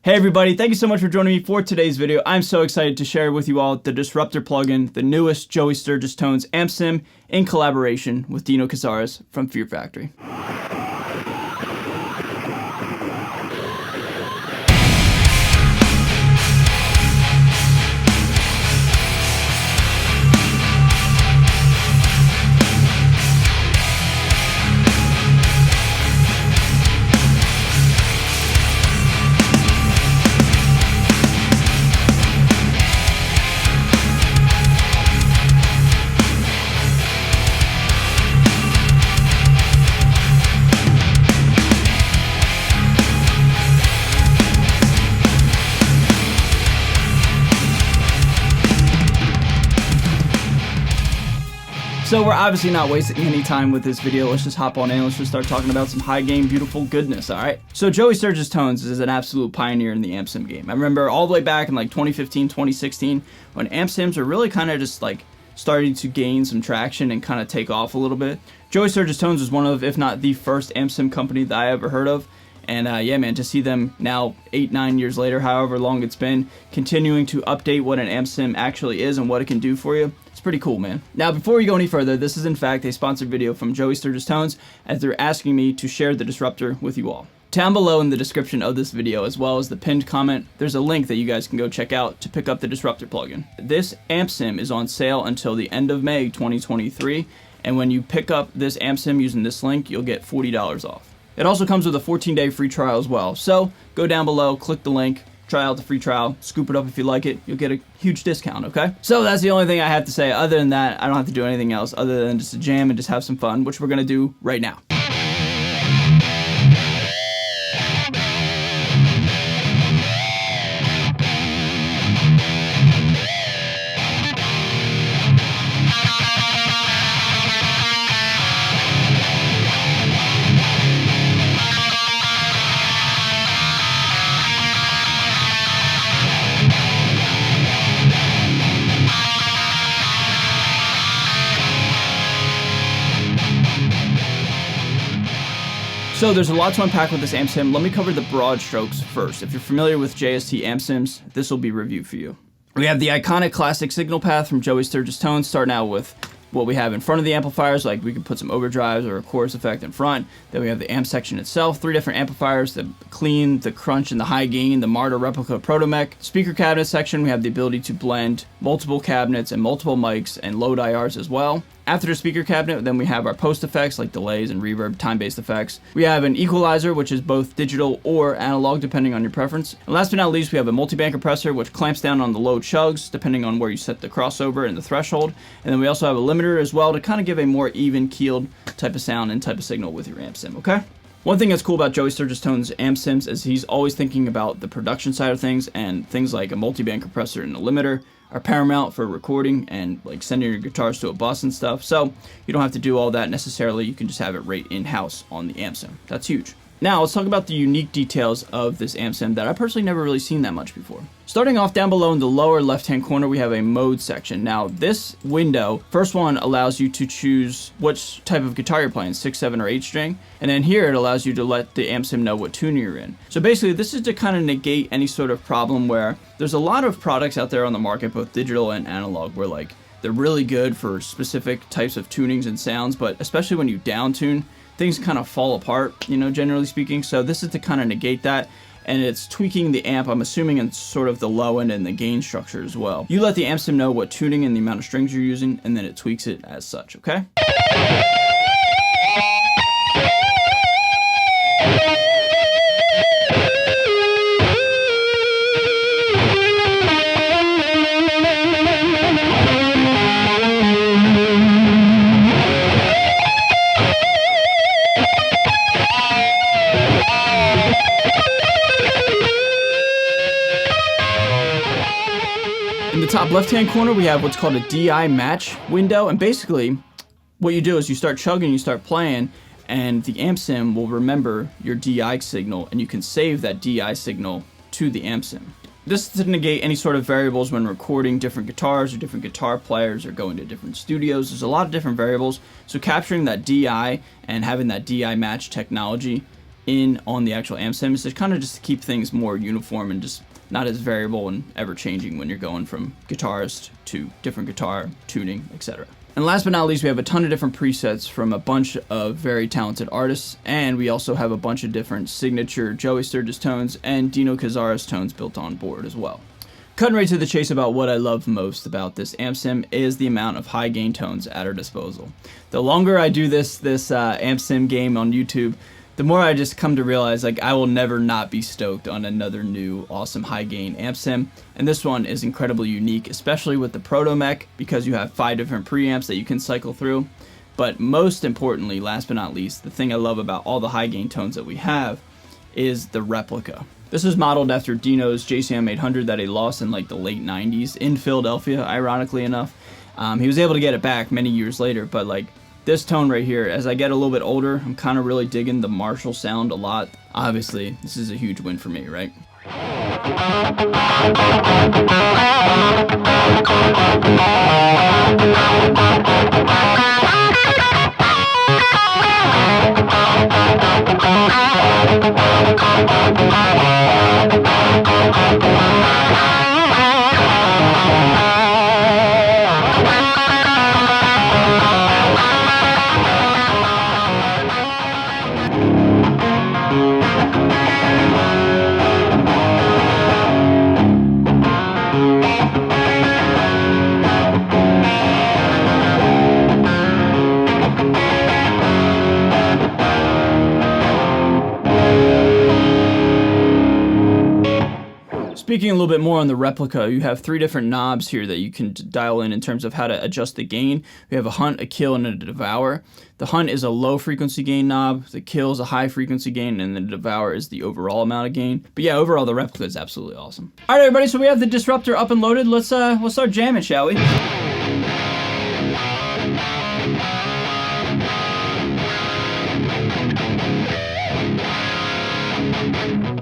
Hey everybody, thank you so much for joining me for today's video. I'm so excited to share with you all the Disruptor plugin, the newest Jst Tones amp sim in collaboration with Dino Cazares from Fear Factory. So we're obviously not wasting any time with this video. Let's just hop on in. Let's just start talking about some high gain, beautiful goodness, all right? So Jst Tones is an absolute pioneer in the amp sim game. I remember all the way back in like 2015, 2016, when amp sims were really kind of just like starting to gain some traction and kind of take off a little bit. Jst Tones was one of, if not the first amp sim company that I ever heard of. And yeah, man, to see them now 8-9 years later, however long it's been, continuing to update what an amp sim actually is and what it can do for you, it's pretty cool, man. Now, before we go any further, this is in fact a sponsored video from Jst Tones, as they're asking me to share the Disruptor with you all. Down below in the description of this video, as well as the pinned comment, there's a link that you guys can go check out to pick up the Disruptor plugin. This amp sim is on sale until the end of May 2023, and when you pick up this amp sim using this link, you'll get $40 off. It also comes with a 14-day free trial as well. So go down below, click the link, try out the free trial, scoop it up if you like it. You'll get a huge discount, okay? So that's the only thing I have to say. Other than that, I don't have to do anything else other than just to jam and just have some fun, which we're gonna do right now. So there's a lot to unpack with this amp sim. Let me cover the broad strokes first. If you're familiar with JST amp sims, this will be review for you. We have the iconic classic signal path from Jst Tones, starting out with what we have in front of the amplifiers, like we could put some overdrives or a chorus effect in front. Then we have the amp section itself, 3 different amplifiers, the clean, the crunch, and the high gain, the Marta replica proto mech. Speaker cabinet section, we have the ability to blend multiple cabinets and multiple mics and load IRs as well. After the speaker cabinet, then we have our post effects like delays and reverb, time-based effects. We have an equalizer, which is both digital or analog, depending on your preference. And last but not least, we have a multi-band compressor, which clamps down on the low chugs, depending on where you set the crossover and the threshold. And then we also have a limiter as well to kind of give a more even-keeled type of sound and type of signal with your amp sim, okay? One thing that's cool about Jst Tones amp sims is he's always thinking about the production side of things, and things like a multi-band compressor and a limiter are paramount for recording and like sending your guitars to a bus and stuff. So you don't have to do all that necessarily. You can just have it right in-house on the amp sim. That's huge. Now let's talk about the unique details of this amp sim that I personally never really seen that much before. Starting off down below in the lower left-hand corner, we have a mode section. Now this window, first one allows you to choose which type of guitar you're playing, 6, 7, or 8 string. And then here it allows you to let the amp sim know what tune you're in. So basically this is to kind of negate any sort of problem where there's a lot of products out there on the market, both digital and analog, where like they're really good for specific types of tunings and sounds, but especially when you down tune, things kind of fall apart, you know, generally speaking. So this is to kind of negate that, and it's tweaking the amp, I'm assuming, in sort of the low end and the gain structure as well. You let the amp sim know what tuning and the amount of strings you're using, and then it tweaks it as such, okay? In the top left-hand corner, we have what's called a DI match window, and basically what you do is you start chugging, you start playing, and the amp sim will remember your DI signal, and you can save that DI signal to the amp sim. This is to negate any sort of variables when recording different guitars or different guitar players or going to different studios. There's a lot of different variables, so capturing that DI and having that DI match technology in on the actual amp sim is to kind of just keep things more uniform and just not as variable and ever changing when you're going from guitarist to different guitar tuning, etc. And last but not least, we have a ton of different presets from a bunch of very talented artists, and we also have a bunch of different signature Joey Sturgis tones and Dino Cazares tones built on board as well. Cutting right to the chase about what I love most about this amp sim is the amount of high gain tones at our disposal. The longer I do this amp sim game on YouTube, the more I just come to realize like I will never not be stoked on another new awesome high gain amp sim, and this one is incredibly unique, especially with the Proto Mech, because you have 5 different preamps that you can cycle through. But most importantly, last but not least, the thing I love about all the high gain tones that we have is the replica. This is modeled after Dino's JCM 800 that he lost in like the late 90s in Philadelphia, ironically enough. He was able to get it back many years later, but like this tone right here, as I get a little bit older, I'm kind of really digging the Marshall sound a lot. Obviously, this is a huge win for me, right? Speaking a little bit more on the replica, you have 3 different knobs here that you can dial in terms of how to adjust the gain. We have a hunt, a kill, and a devour. The hunt is a low frequency gain knob, the kill is a high frequency gain, and the devour is the overall amount of gain. But yeah, overall the replica is absolutely awesome. All right, everybody, so we have the Disruptor up and loaded. Let's start jamming, shall we?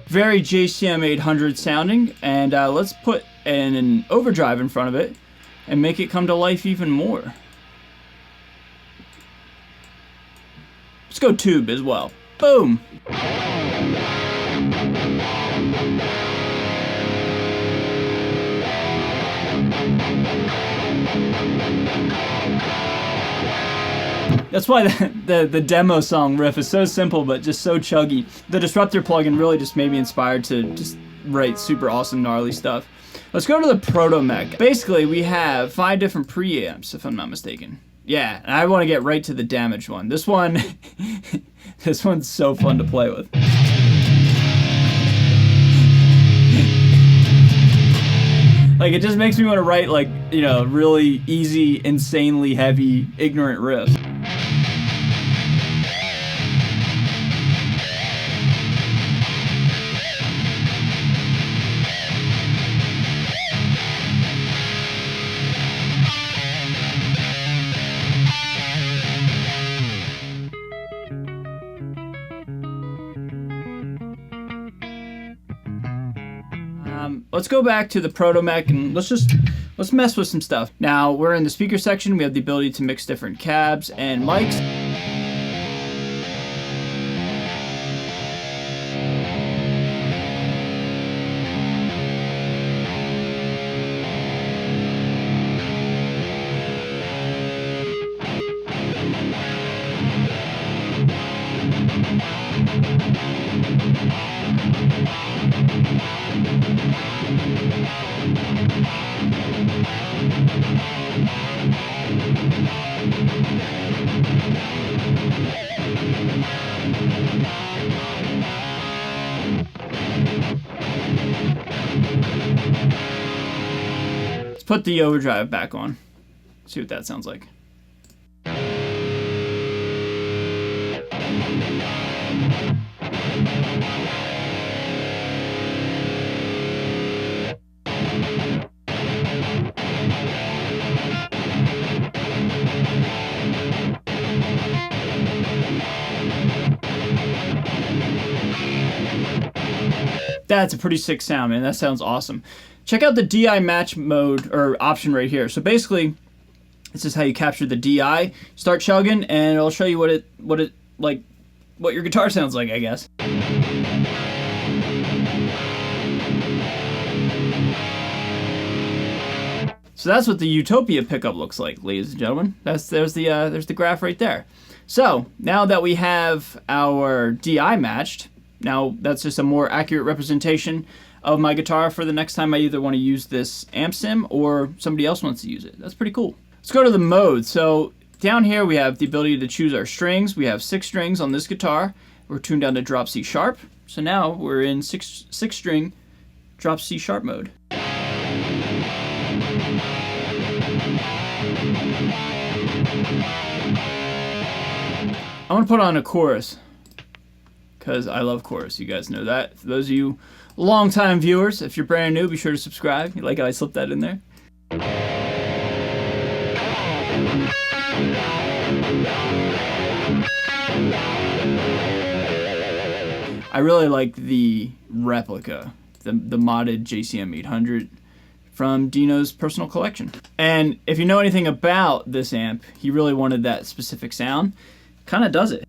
Very JCM 800 sounding, and let's put an overdrive in front of it and make it come to life even more. Let's go tube as well. Boom! That's why the demo song riff is so simple but just so chuggy. The Disruptor plugin really just made me inspired to just write super awesome gnarly stuff. Let's go to the Proto Mech. Basically, we have 5 different preamps, if I'm not mistaken. Yeah, and I want to get right to the damaged one. This one, this one's so fun to play with. Like, it just makes me want to write, like, you know, really easy, insanely heavy, ignorant riffs. Let's go back to the Proto Mech and let's mess with some stuff. Now we're in the speaker section. We have the ability to mix different cabs and mics. Let's put the overdrive back on. See what that sounds like. That's a pretty sick sound, man. That sounds awesome. Check out the DI match mode or option right here. So basically, this is how you capture the DI. Start chugging, and it'll show you what it like what your guitar sounds like, I guess. So that's what the Utopia pickup looks like, ladies and gentlemen. There's the graph right there. So now that we have our DI matched, now that's just a more accurate representation of my guitar for the next time I either want to use this amp sim or somebody else wants to use it. That's pretty cool. Let's go to the mode. So down here we have the ability to choose our strings. We have 6 strings on this guitar. We're tuned down to drop C sharp. So now we're in 6 string drop C sharp mode. I want to put on a chorus because I love chorus. You guys know that. For those of you longtime viewers, if you're brand new, be sure to subscribe. You like how I slipped that in there? I really like the replica, the modded JCM 800 from Dino's personal collection. And if you know anything about this amp, he really wanted that specific sound. Kind of does it.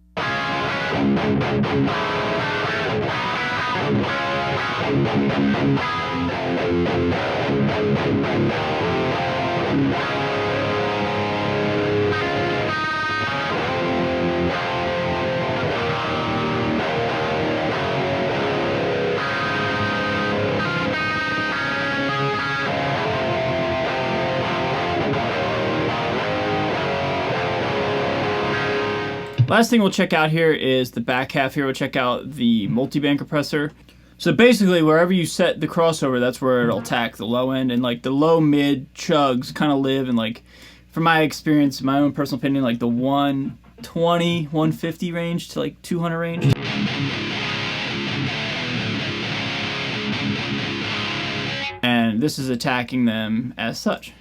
Last thing we'll check out here is the back half here. We'll check out the multi-band compressor. So basically, wherever you set the crossover, that's where it'll attack the low end. And like the low mid chugs kind of live in, like, from my experience, my own personal opinion, like the 120, 150 range to like 200 range. And this is attacking them as such.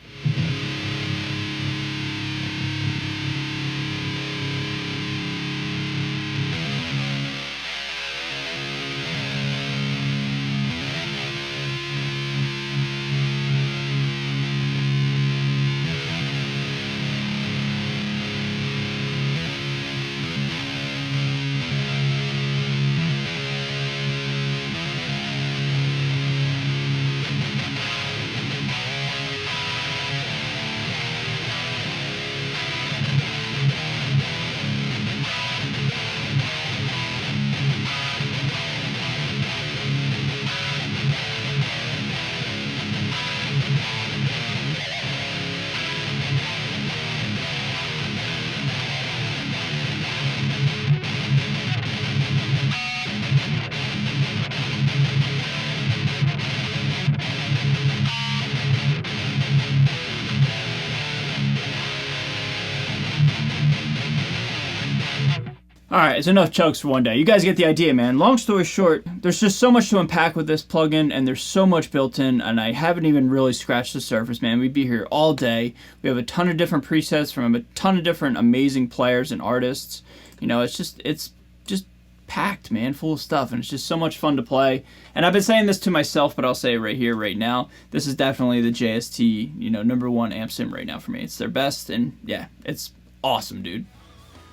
Alright, it's enough chugs for one day. You guys get the idea, man. Long story short, there's just so much to unpack with this plugin, and there's so much built in, and I haven't even really scratched the surface, man. We'd be here all day. We have a ton of different presets from a ton of different amazing players and artists. You know, it's just packed, man, full of stuff, and it's just so much fun to play. And I've been saying this to myself, but I'll say it right here, right now. This is definitely the JST, you know, #1 amp sim right now for me. It's their best, and yeah, it's awesome, dude.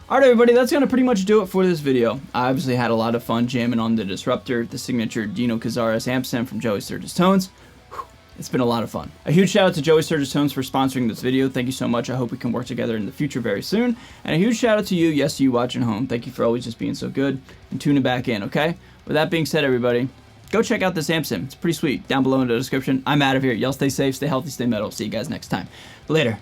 Alright everybody, that's going to pretty much do it for this video. I obviously had a lot of fun jamming on the Disruptor, the signature Dino Cazares amp sim from Joey Sturgis Tones. It's been a lot of fun. A huge shout out to Joey Sturgis Tones for sponsoring this video. Thank you so much. I hope we can work together in the future very soon. And a huge shout out to you, yes, you watching home. Thank you for always just being so good and tuning back in, okay? With that being said, everybody, go check out this amp sim. It's pretty sweet. Down below in the description. I'm out of here. Y'all stay safe, stay healthy, stay metal. See you guys next time. Later.